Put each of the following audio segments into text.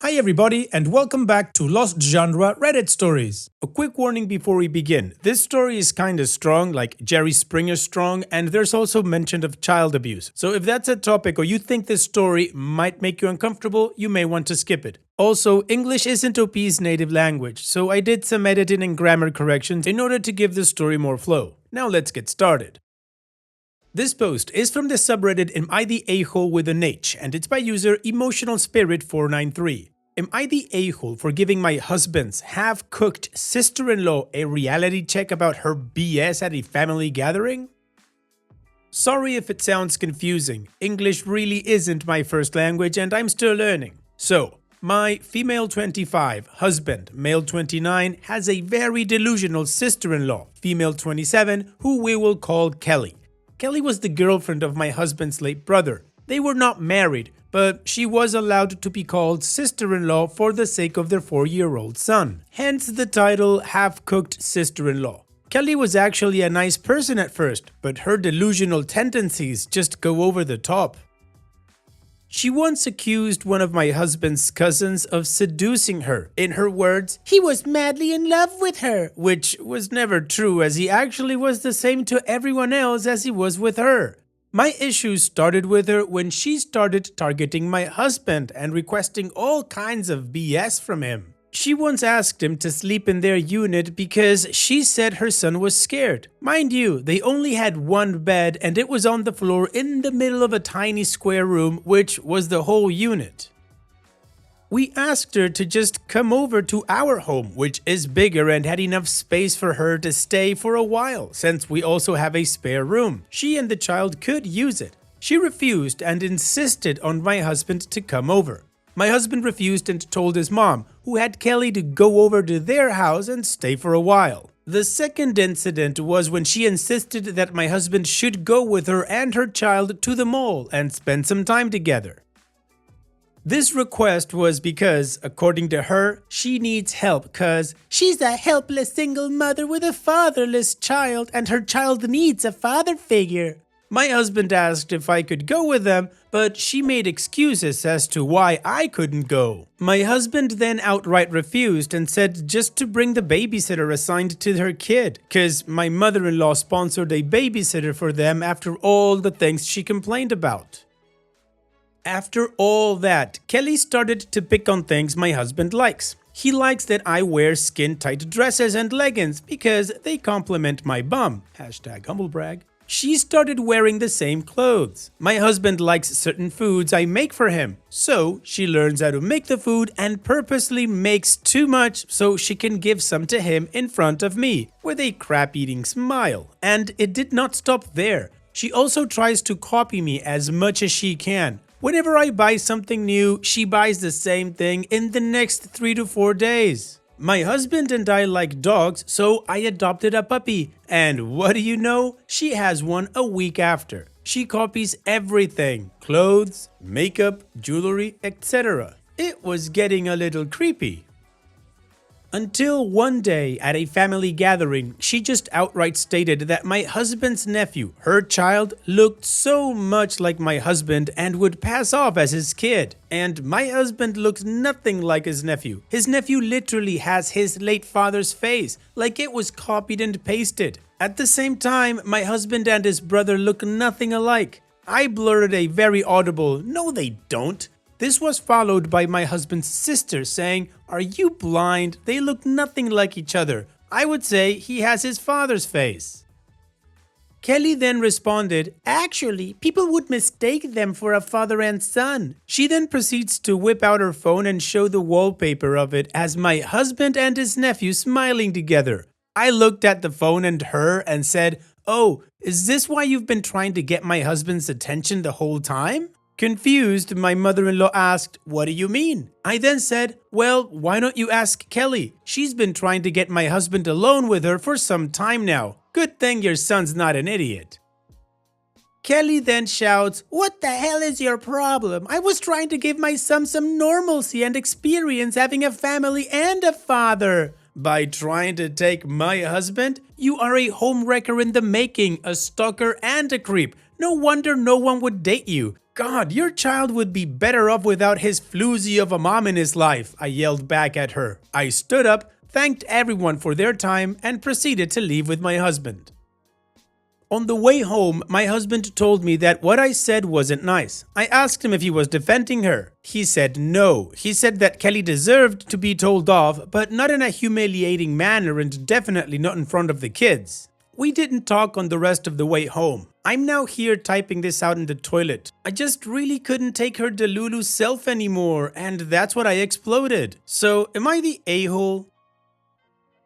Hi everybody and welcome back to Lost Genre Reddit Stories. A quick warning before we begin. This story is kinda strong, like Jerry Springer strong, and there's also mention of child abuse. So if that's a topic or you think this story might make you uncomfortable, you may want to skip it. Also, English isn't OP's native language, so I did some editing and grammar corrections in order to give the story more flow. Now let's get started. This post is from the subreddit Am I the A-hole with an H, and it's by user Emotional Spirit 493. Am I the a-hole for giving my husband's half-cooked sister-in-law a reality check about her BS at a family gathering? Sorry if it sounds confusing. English really isn't my first language and I'm still learning. So, my female 25 husband, male 29, has a very delusional sister-in-law, female 27, who we will call Kelly. Kelly was the girlfriend of my husband's late brother. They were not married, but she was allowed to be called sister-in-law for the sake of their 4-year-old son. Hence the title half-cooked sister-in-law. Kelly was actually a nice person at first, but her delusional tendencies just go over the top. She once accused one of my husband's cousins of seducing her. In her words, he was madly in love with her, which was never true as he actually was the same to everyone else as he was with her. My issues started with her when she started targeting my husband and requesting all kinds of BS from him. She once asked him to sleep in their unit because she said her son was scared. Mind you, they only had one bed and it was on the floor in the middle of a tiny square room, which was the whole unit. We asked her to just come over to our home, which is bigger and had enough space for her to stay for a while, since we also have a spare room. She and the child could use it. She refused and insisted on my husband to come over. My husband refused and told his mom, who had Kelly to go over to their house and stay for a while. The second incident was when she insisted that my husband should go with her and her child to the mall and spend some time together. This request was because, according to her, she needs help cause she's a helpless single mother with a fatherless child and her child needs a father figure. My husband asked if I could go with them, but she made excuses as to why I couldn't go. My husband then outright refused and said just to bring the babysitter assigned to her kid, cause my mother-in-law sponsored a babysitter for them after all the things she complained about. After all that, Kelly started to pick on things my husband likes. He likes that I wear skin-tight dresses and leggings because they complement my bum. #humblebrag. She started wearing the same clothes. My husband likes certain foods I make for him, so she learns how to make the food and purposely makes too much so she can give some to him in front of me with a crap-eating smile. And it did not stop there. She also tries to copy me as much as she can. Whenever I buy something new, she buys the same thing in the next 3 to 4 days. My husband and I like dogs, so I adopted a puppy. And what do you know? She has one a week after. She copies everything: clothes, makeup, jewelry, etc. It was getting a little creepy. Until one day at a family gathering, she just outright stated that my husband's nephew, her child, looked so much like my husband and would pass off as his kid. And my husband looks nothing like his nephew. His nephew literally has his late father's face, like it was copied and pasted. At the same time, my husband and his brother look nothing alike. I blurted a very audible, "No they don't." This was followed by my husband's sister saying, "Are you blind? They look nothing like each other. I would say he has his father's face." Kelly then responded, "Actually, people would mistake them for a father and son." She then proceeds to whip out her phone and show the wallpaper of it as my husband and his nephew smiling together. I looked at the phone and her and said, "Oh, is this why you've been trying to get my husband's attention the whole time?" Confused, my mother-in-law asked, "What do you mean?" I then said, "Well, why don't you ask Kelly? She's been trying to get my husband alone with her for some time now. Good thing your son's not an idiot." Kelly then shouts, "What the hell is your problem? I was trying to give my son some normalcy and experience having a family and a father." By trying to take my husband? You are a homewrecker in the making, a stalker and a creep. No wonder no one would date you. God, your child would be better off without his floozy of a mom in his life, I yelled back at her. I stood up, thanked everyone for their time, and proceeded to leave with my husband. On the way home, my husband told me that what I said wasn't nice. I asked him if he was defending her. He said no. He said that Kelly deserved to be told off, but not in a humiliating manner and definitely not in front of the kids. We didn't talk on the rest of the way home. I'm now here typing this out in the toilet. I just really couldn't take her Delulu self anymore, and that's what I exploded. So, am I the a-hole?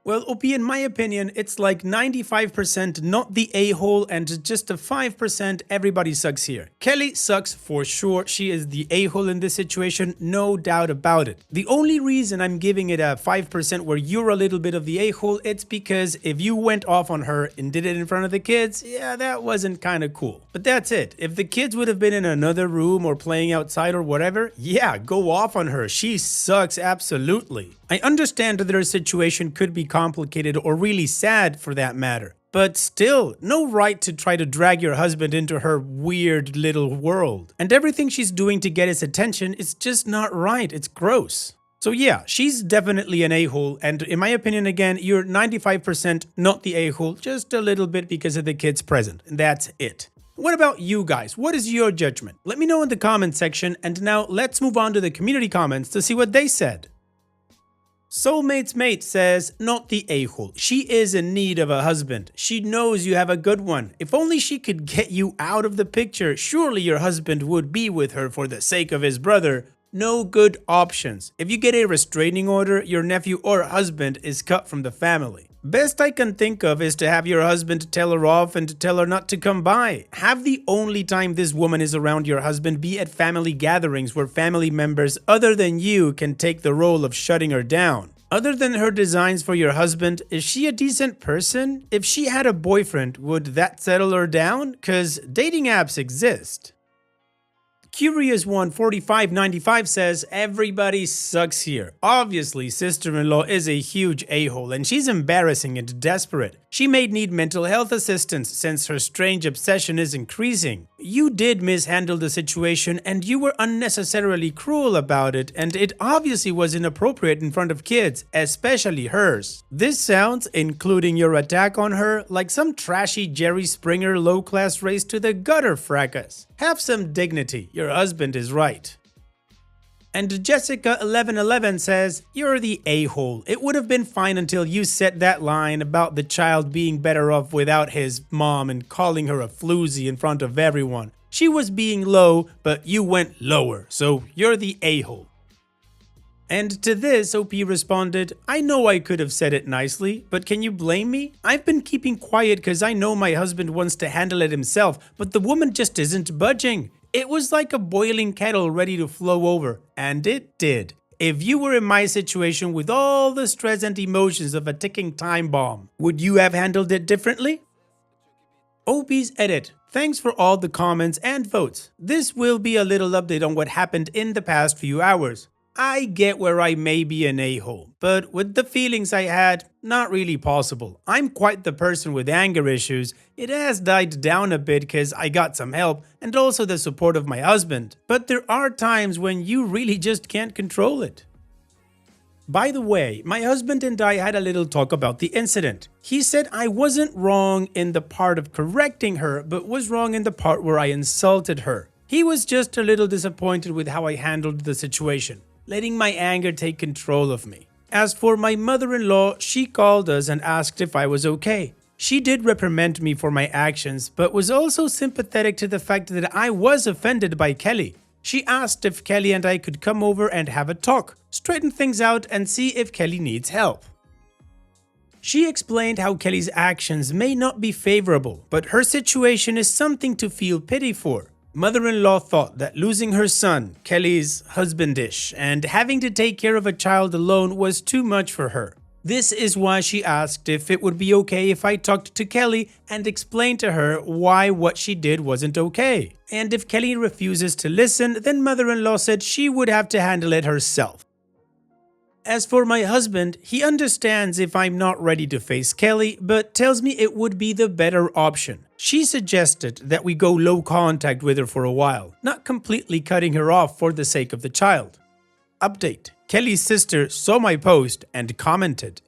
Well, OP, in my opinion, it's like 95% not the a-hole and just a 5% everybody sucks here. Kelly sucks for sure. She is the a-hole in this situation, no doubt about it. The only reason I'm giving it a 5% where you're a little bit of the a-hole, it's because if you went off on her and did it in front of the kids, yeah, that wasn't kind of cool. But that's it. If the kids would have been in another room or playing outside or whatever, yeah, go off on her. She sucks absolutely. I understand that their situation could be complicated or really sad for that matter. But still, no right to try to drag your husband into her weird little world. And everything she's doing to get his attention is just not right. It's gross. So yeah, she's definitely an a-hole, and in my opinion again, you're 95% not the a-hole, just a little bit because of the kids present. And that's it. What about you guys? What is your judgment? Let me know in the comment section, and now let's move on to the community comments to see what they said. Soulmate's Mate says, not the a-hole. She is in need of a husband. She knows you have a good one. If only she could get you out of the picture, surely your husband would be with her for the sake of his brother. No good options. If you get a restraining order, your nephew or husband is cut from the family. Best I can think of is to have your husband tell her off and to tell her not to come by. Have the only time this woman is around your husband be at family gatherings where family members other than you can take the role of shutting her down. Other than her designs for your husband, is she a decent person? If she had a boyfriend, would that settle her down? 'Cause dating apps exist. Curious One 4595 says, everybody sucks here. Obviously, sister-in-law is a huge a-hole and she's embarrassing and desperate. She may need mental health assistance since her strange obsession is increasing. You did mishandle the situation and you were unnecessarily cruel about it, and it obviously was inappropriate in front of kids, especially hers. This sounds, including your attack on her, like some trashy Jerry Springer low-class race to the gutter fracas. Have some dignity, your husband is right. And Jessica 1111 says, you're the a-hole. It would have been fine until you said that line about the child being better off without his mom and calling her a floozy in front of everyone. She was being low, but you went lower, so you're the a-hole. And to this, OP responded, I know I could have said it nicely, but can you blame me? I've been keeping quiet because I know my husband wants to handle it himself, but the woman just isn't budging. It was like a boiling kettle ready to flow over, and it did. If you were in my situation with all the stress and emotions of a ticking time bomb, would you have handled it differently? OP's edit. Thanks for all the comments and votes. This will be a little update on what happened in the past few hours. I get where I may be an a-hole, but with the feelings I had, not really possible. I'm quite the person with anger issues. It has died down a bit because I got some help and also the support of my husband. But there are times when you really just can't control it. By the way, my husband and I had a little talk about the incident. He said I wasn't wrong in the part of correcting her, but was wrong in the part where I insulted her. He was just a little disappointed with how I handled the situation, letting my anger take control of me. As for my mother-in-law, she called us and asked if I was okay. She did reprimand me for my actions, but was also sympathetic to the fact that I was offended by Kelly. She asked if Kelly and I could come over and have a talk, straighten things out and see if Kelly needs help. She explained how Kelly's actions may not be favorable, but her situation is something to feel pity for. Mother-in-law thought that losing her son, Kelly's husbandish, and having to take care of a child alone was too much for her. This is why she asked if it would be okay if I talked to Kelly and explained to her why what she did wasn't okay. And if Kelly refuses to listen, then mother-in-law said she would have to handle it herself. As for my husband, he understands if I'm not ready to face Kelly, but tells me it would be the better option. She suggested that we go low contact with her for a while, not completely cutting her off for the sake of the child. Update: Kelly's sister saw my post and commented.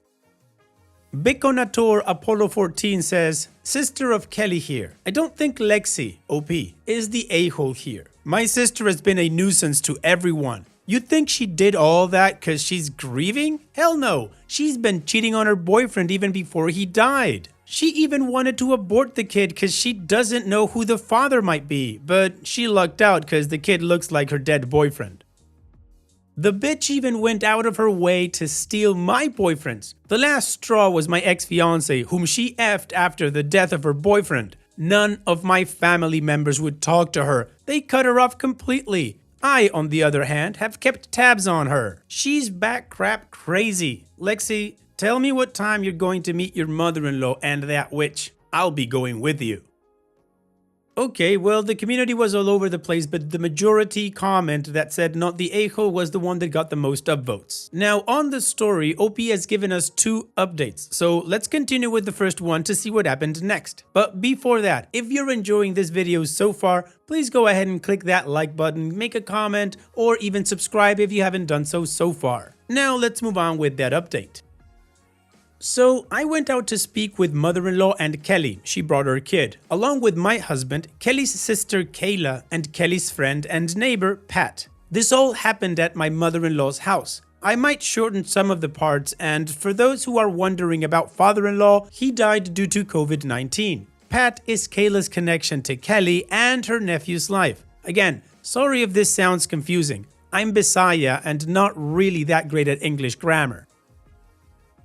Biconator Apollo 14 says, "Sister of Kelly here. I don't think Lexi, OP, is the a-hole here. My sister has been a nuisance to everyone. You think she did all that because she's grieving? Hell no, she's been cheating on her boyfriend even before he died. She even wanted to abort the kid because she doesn't know who the father might be, but she lucked out because the kid looks like her dead boyfriend. The bitch even went out of her way to steal my boyfriends. The last straw was my ex-fiance, whom she effed after the death of her boyfriend. None of my family members would talk to her. They cut her off completely. I, on the other hand, have kept tabs on her. She's back crap crazy. Lexi, tell me what time you're going to meet your mother-in-law and that witch. I'll be going with you." Okay, well, the community was all over the place, but the majority comment that said not the a-hole was the one that got the most upvotes. Now, on the story, OP has given us 2 updates, so let's continue with the first one to see what happened next. But before that, if you're enjoying this video so far, please go ahead and click that like button, make a comment, or even subscribe if you haven't done so far. Now, let's move on with that update. So, I went out to speak with mother-in-law and Kelly, she brought her kid, along with my husband, Kelly's sister Kayla, and Kelly's friend and neighbor, Pat. This all happened at my mother-in-law's house. I might shorten some of the parts, and for those who are wondering about father-in-law, he died due to COVID-19. Pat is Kayla's connection to Kelly and her nephew's life. Again, sorry if this sounds confusing. I'm Bisaya and not really that great at English grammar.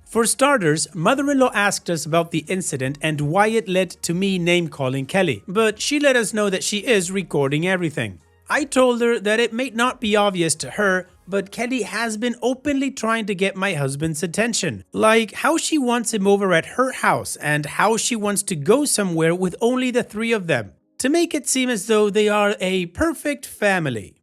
For starters, mother-in-law asked us about the incident and why it led to me name-calling Kelly, but she let us know that she is recording everything. I told her that it may not be obvious to her, but Kelly has been openly trying to get my husband's attention, like how she wants him over at her house and how she wants to go somewhere with only the 3 of them, to make it seem as though they are a perfect family.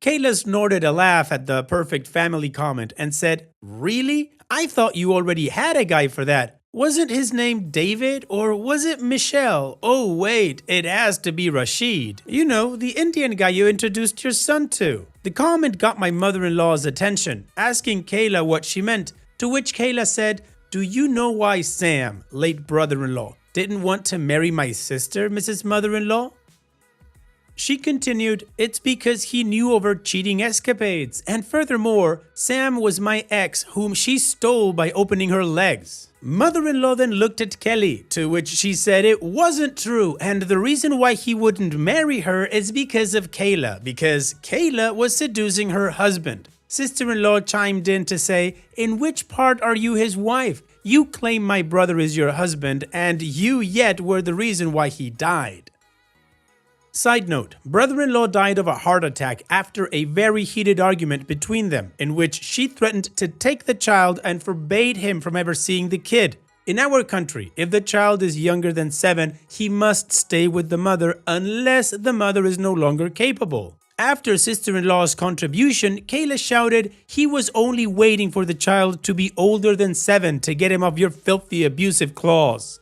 Kayla snorted a laugh at the perfect family comment and said, "Really? I thought you already had a guy for that. Wasn't his name David or was it Michelle? Oh wait, it has to be Rashid. You know, the Indian guy you introduced your son to." The comment got my mother-in-law's attention, asking Kayla what she meant, to which Kayla said, "Do you know why Sam, late brother-in-law, didn't want to marry my sister, Mrs. Mother-in-law?" She continued, "It's because he knew of her cheating escapades, and furthermore, Sam was my ex whom she stole by opening her legs." Mother-in-law then looked at Kelly, to which she said it wasn't true, and the reason why he wouldn't marry her is because of Kayla, because Kayla was seducing her husband. Sister-in-law chimed in to say, "In which part are you his wife? You claim my brother is your husband, and you yet were the reason why he died." Side note, brother-in-law died of a heart attack after a very heated argument between them, in which she threatened to take the child and forbade him from ever seeing the kid. In our country, if the child is younger than 7, he must stay with the mother unless the mother is no longer capable. After sister-in-law's contribution, Kayla shouted he was only waiting for the child to be older than 7 to get him off your filthy abusive claws.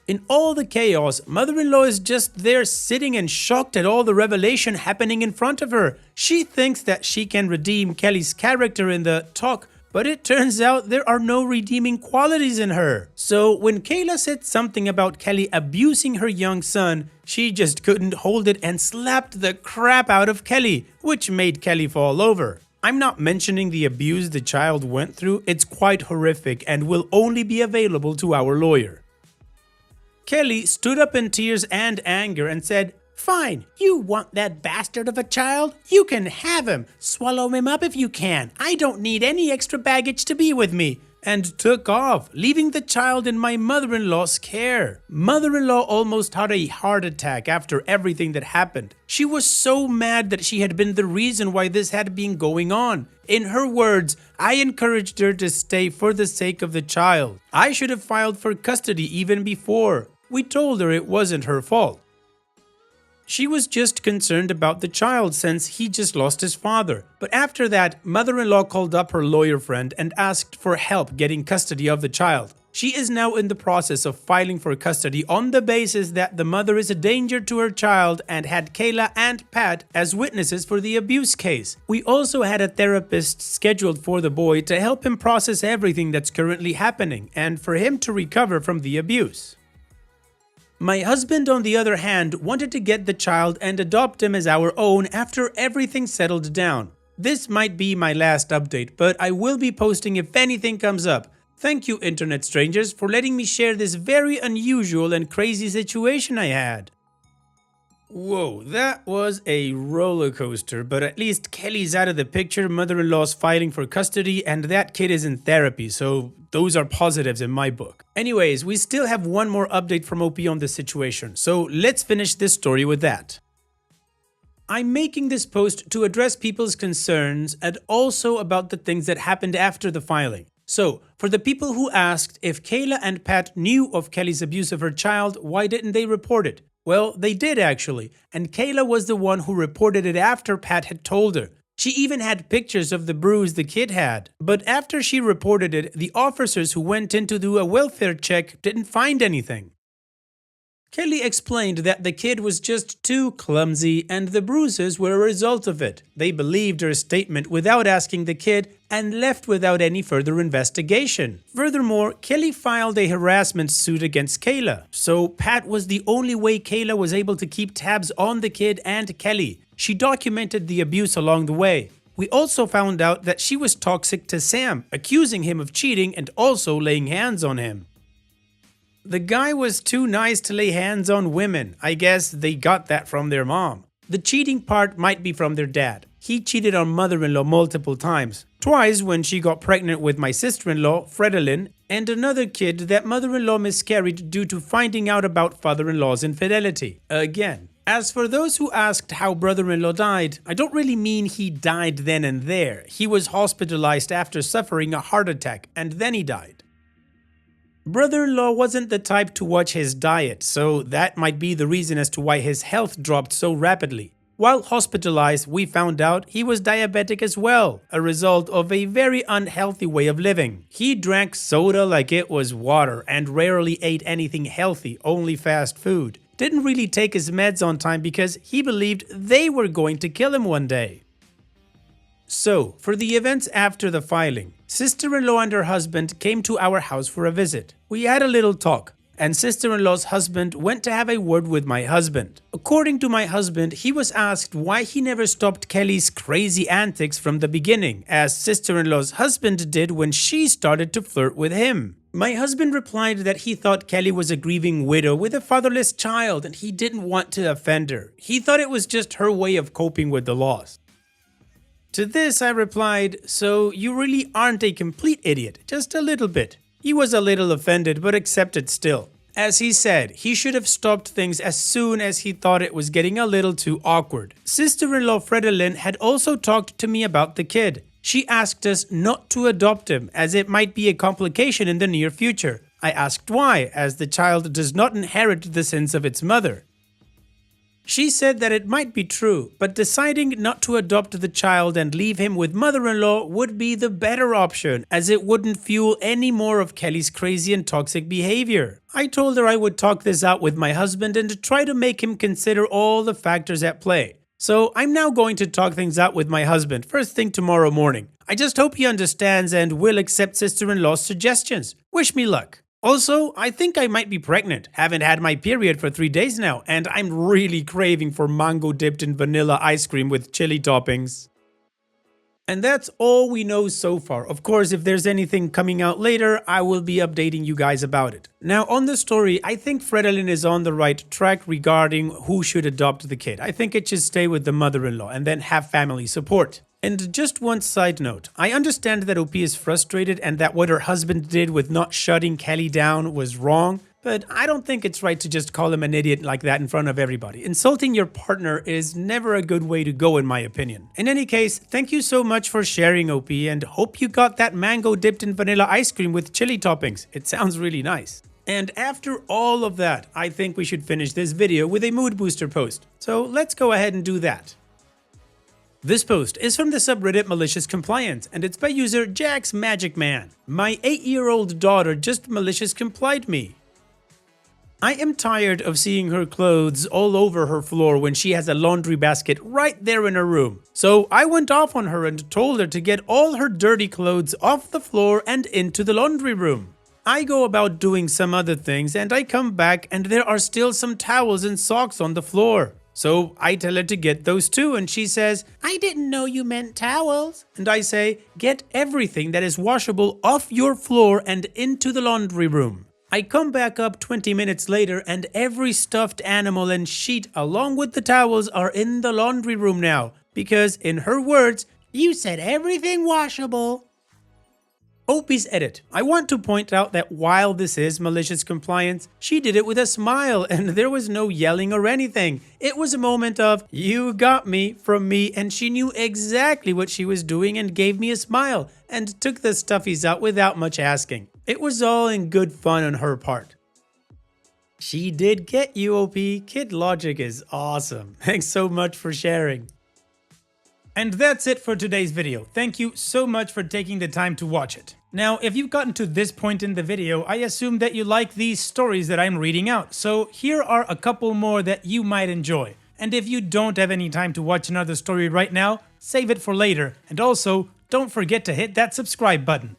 In all the chaos, mother-in-law is just there sitting and shocked at all the revelation happening in front of her. She thinks that she can redeem Kelly's character in the talk, but it turns out there are no redeeming qualities in her. So when Kayla said something about Kelly abusing her young son, she just couldn't hold it and slapped the crap out of Kelly, which made Kelly fall over. I'm not mentioning the abuse the child went through, it's quite horrific and will only be available to our lawyer. Kelly stood up in tears and anger and said, "Fine, you want that bastard of a child? You can have him. Swallow him up if you can. I don't need any extra baggage to be with me." And took off, leaving the child in my mother-in-law's care. Mother-in-law almost had a heart attack after everything that happened. She was so mad that she had been the reason why this had been going on. In her words, "I encouraged her to stay for the sake of the child. I should have filed for custody even before. We told her it wasn't her fault." She was just concerned about the child since he just lost his father. But after that, mother-in-law called up her lawyer friend and asked for help getting custody of the child. She is now in the process of filing for custody on the basis that the mother is a danger to her child and had Kayla and Pat as witnesses for the abuse case. We also had a therapist scheduled for the boy to help him process everything that's currently happening and for him to recover from the abuse. My husband, on the other hand, wanted to get the child and adopt him as our own after everything settled down. This might be my last update, but I will be posting if anything comes up. Thank you, internet strangers, for letting me share this very unusual and crazy situation I had. Whoa, that was a roller coaster, but at least Kelly's out of the picture, mother-in-law's filing for custody, and that kid is in therapy, so those are positives in my book. Anyways, we still have one more update from OP on this situation, so let's finish this story with that. I'm making this post to address people's concerns and also about the things that happened after the filing. So, for the people who asked if Kayla and Pat knew of Kelly's abuse of her child, why didn't they report it? Well, they did actually, and Kayla was the one who reported it after Pat had told her. She even had pictures of the bruise the kid had. But after she reported it, the officers who went in to do a welfare check didn't find anything. Kelly explained that the kid was just too clumsy and the bruises were a result of it. They believed her statement without asking the kid and left without any further investigation. Furthermore, Kelly filed a harassment suit against Kayla. So Pat was the only way Kayla was able to keep tabs on the kid and Kelly. She documented the abuse along the way. We also found out that she was toxic to Sam, accusing him of cheating and also laying hands on him. The guy was too nice to lay hands on women. I guess they got that from their mom. The cheating part might be from their dad. He cheated on mother-in-law multiple times. Twice when she got pregnant with my sister-in-law, Fredalyn, and another kid that mother-in-law miscarried due to finding out about father-in-law's infidelity. Again. As for those who asked how brother-in-law died, I don't really mean he died then and there. He was hospitalized after suffering a heart attack, and then he died. Brother-in-law wasn't the type to watch his diet, so that might be the reason as to why his health dropped so rapidly. While hospitalized, we found out he was diabetic as well, a result of a very unhealthy way of living. He drank soda like it was water and rarely ate anything healthy, only fast food. Didn't really take his meds on time because he believed they were going to kill him one day. So, for the events after the filing, sister-in-law and her husband came to our house for a visit. We had a little talk, and sister-in-law's husband went to have a word with my husband. According to my husband, he was asked why he never stopped Kelly's crazy antics from the beginning, as sister-in-law's husband did when she started to flirt with him. My husband replied that he thought Kelly was a grieving widow with a fatherless child and he didn't want to offend her. He thought it was just her way of coping with the loss. To this I replied, so you really aren't a complete idiot, just a little bit. He was a little offended but accepted still. As he said, he should have stopped things as soon as he thought it was getting a little too awkward. Sister-in-law Fredalyn had also talked to me about the kid. She asked us not to adopt him as it might be a complication in the near future. I asked why, as the child does not inherit the sins of its mother. She said that it might be true, but deciding not to adopt the child and leave him with mother-in-law would be the better option, as it wouldn't fuel any more of Kelly's crazy and toxic behavior. I told her I would talk this out with my husband and try to make him consider all the factors at play. So I'm now going to talk things out with my husband first thing tomorrow morning. I just hope he understands and will accept sister-in-law's suggestions. Wish me luck. Also, I think I might be pregnant. Haven't had my period for 3 days now, and I'm really craving for mango dipped in vanilla ice cream with chili toppings. And that's all we know so far. Of course, if there's anything coming out later, I will be updating you guys about it. Now, on the story, I think Fredalyn is on the right track regarding who should adopt the kid. I think it should stay with the mother-in-law and then have family support. And just one side note, I understand that OP is frustrated and that what her husband did with not shutting Kelly down was wrong, but I don't think it's right to just call him an idiot like that in front of everybody. Insulting your partner is never a good way to go in my opinion. In any case, thank you so much for sharing, OP, and hope you got that mango dipped in vanilla ice cream with chili toppings. It sounds really nice. And after all of that, I think we should finish this video with a mood booster post. So let's go ahead and do that. This post is from the subreddit Malicious Compliance, and it's by user Jack's Magic Man. My 8-year-old daughter just malicious complied me. I am tired of seeing her clothes all over her floor when she has a laundry basket right there in her room. So I went off on her and told her to get all her dirty clothes off the floor and into the laundry room. I go about doing some other things and I come back and there are still some towels and socks on the floor. So I tell her to get those too, and she says, "I didn't know you meant towels." And I say, "Get everything that is washable off your floor and into the laundry room." I come back up 20 minutes later and every stuffed animal and sheet along with the towels are in the laundry room now, because in her words, "You said everything washable." Opie's edit. I want to point out that while this is malicious compliance, she did it with a smile and there was no yelling or anything. It was a moment of, "You got me" from me, and she knew exactly what she was doing and gave me a smile and took the stuffies out without much asking. It was all in good fun on her part. She did get you, OP. Kid logic is awesome. Thanks so much for sharing. And that's it for today's video. Thank you so much for taking the time to watch it. Now, if you've gotten to this point in the video, I assume that you like these stories that I'm reading out, so here are a couple more that you might enjoy. And if you don't have any time to watch another story right now, save it for later, and also, don't forget to hit that subscribe button.